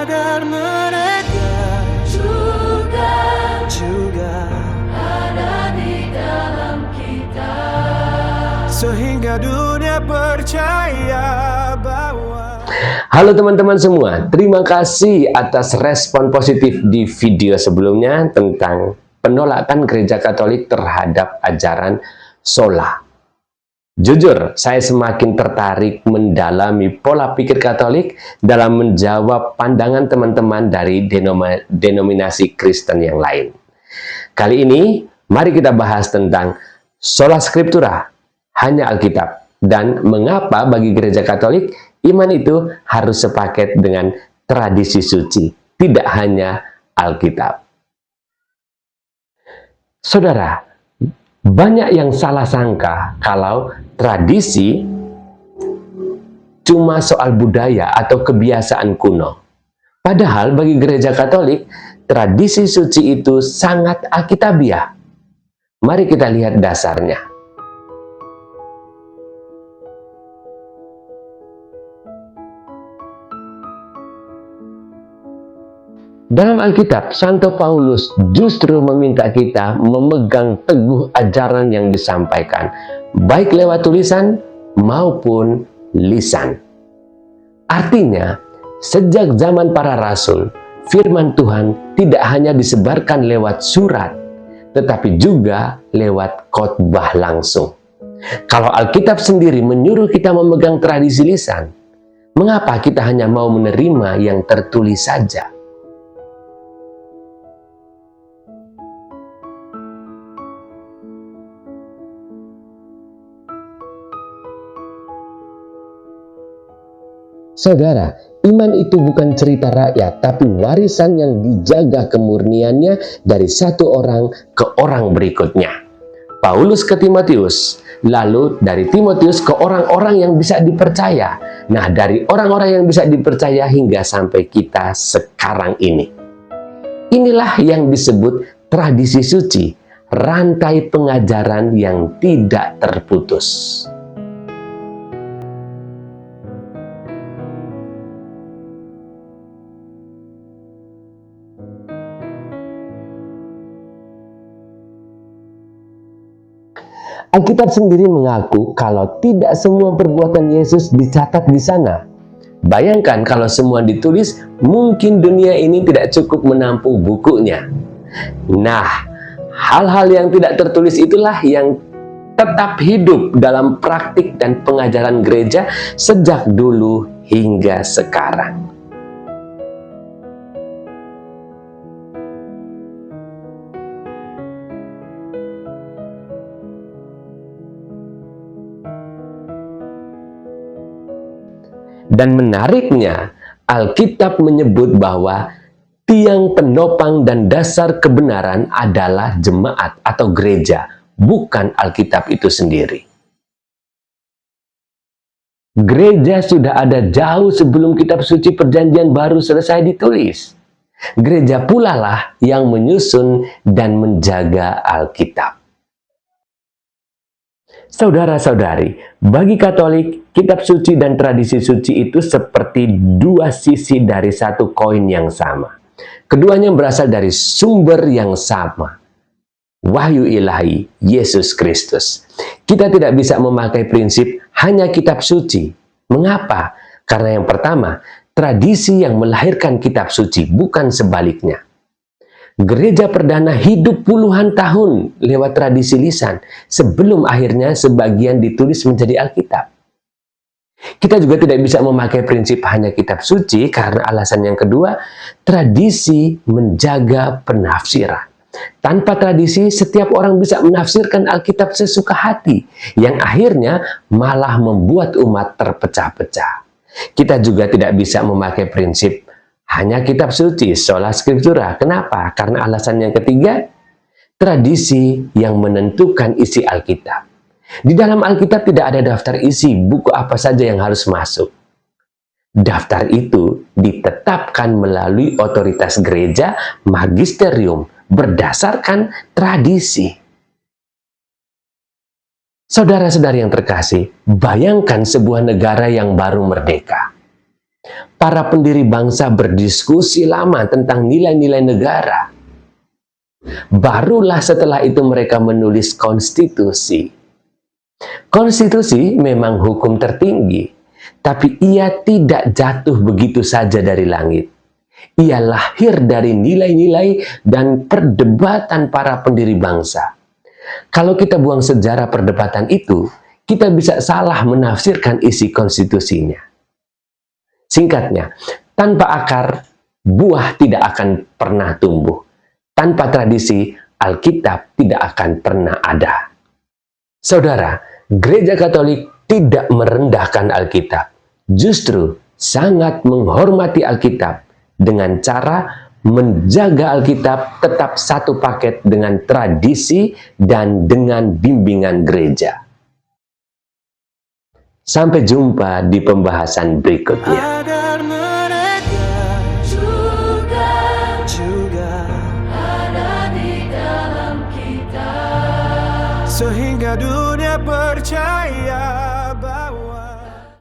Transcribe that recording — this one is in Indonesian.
agar mereka juga ada di dalam kita, sehingga dunia percaya bahwa... Halo teman-teman semua, terima kasih atas respon positif di video sebelumnya tentang penolakan gereja Katolik terhadap ajaran sola. Jujur, saya semakin tertarik mendalami pola pikir Katolik dalam menjawab pandangan teman-teman dari denominasi Kristen yang lain. Kali ini, mari kita bahas tentang sola scriptura, hanya Alkitab, dan mengapa bagi gereja Katolik iman itu harus sepaket dengan tradisi suci, tidak hanya Alkitab. Saudara, banyak yang salah sangka kalau tradisi cuma soal budaya atau kebiasaan kuno. Padahal bagi gereja Katolik, tradisi suci itu sangat alkitabiah. Mari kita lihat dasarnya. Dalam Alkitab, Santo Paulus justru meminta kita memegang teguh ajaran yang disampaikan, baik lewat tulisan maupun lisan. Artinya, sejak zaman para rasul, firman Tuhan tidak hanya disebarkan lewat surat, tetapi juga lewat khotbah langsung. Kalau Alkitab sendiri menyuruh kita memegang tradisi lisan, mengapa kita hanya mau menerima yang tertulis saja? Saudara, iman itu bukan cerita rakyat, tapi warisan yang dijaga kemurniannya dari satu orang ke orang berikutnya. Paulus ke Timotius, lalu dari Timotius ke orang-orang yang bisa dipercaya. Nah, dari orang-orang yang bisa dipercaya hingga sampai kita sekarang ini. Inilah yang disebut tradisi suci, rantai pengajaran yang tidak terputus. Alkitab sendiri mengaku kalau tidak semua perbuatan Yesus dicatat di sana. Bayangkan kalau semua ditulis, mungkin dunia ini tidak cukup menampung bukunya. Nah, hal-hal yang tidak tertulis itulah yang tetap hidup dalam praktik dan pengajaran gereja sejak dulu hingga sekarang. Dan menariknya, Alkitab menyebut bahwa tiang penopang dan dasar kebenaran adalah jemaat atau gereja, bukan Alkitab itu sendiri. Gereja sudah ada jauh sebelum kitab suci Perjanjian Baru selesai ditulis. Gereja pula lah yang menyusun dan menjaga Alkitab. Saudara-saudari, bagi Katolik, kitab suci dan tradisi suci itu seperti dua sisi dari satu koin yang sama. Keduanya berasal dari sumber yang sama, wahyu ilahi, Yesus Kristus. Kita tidak bisa memakai prinsip hanya kitab suci. Mengapa? Karena yang pertama, tradisi yang melahirkan kitab suci, bukan sebaliknya. Gereja perdana hidup puluhan tahun lewat tradisi lisan sebelum akhirnya sebagian ditulis menjadi Alkitab. Kita juga tidak bisa memakai prinsip hanya kitab suci karena alasan yang kedua, tradisi menjaga penafsiran. Tanpa tradisi, setiap orang bisa menafsirkan Alkitab sesuka hati, yang akhirnya malah membuat umat terpecah-pecah. Kita juga tidak bisa memakai prinsip hanya kitab suci, sola scriptura. Kenapa? Karena alasan yang ketiga, tradisi yang menentukan isi Alkitab. Di dalam Alkitab tidak ada daftar isi buku apa saja yang harus masuk. Daftar itu ditetapkan melalui otoritas gereja, magisterium, berdasarkan tradisi. Saudara-saudari yang terkasih, bayangkan sebuah negara yang baru merdeka. Para pendiri bangsa berdiskusi lama tentang nilai-nilai negara. Barulah setelah itu mereka menulis konstitusi. Konstitusi memang hukum tertinggi, tapi ia tidak jatuh begitu saja dari langit. Ia lahir dari nilai-nilai dan perdebatan para pendiri bangsa. Kalau kita buang sejarah perdebatan itu, kita bisa salah menafsirkan isi konstitusinya. Singkatnya, tanpa akar, buah tidak akan pernah tumbuh. Tanpa tradisi, Alkitab tidak akan pernah ada. Saudara, Gereja Katolik tidak merendahkan Alkitab. Justru sangat menghormati Alkitab dengan cara menjaga Alkitab tetap satu paket dengan tradisi dan dengan bimbingan gereja. Sampai jumpa di pembahasan berikutnya. Agar mereka juga ada di dalam kita, sehingga dunia percaya bahwa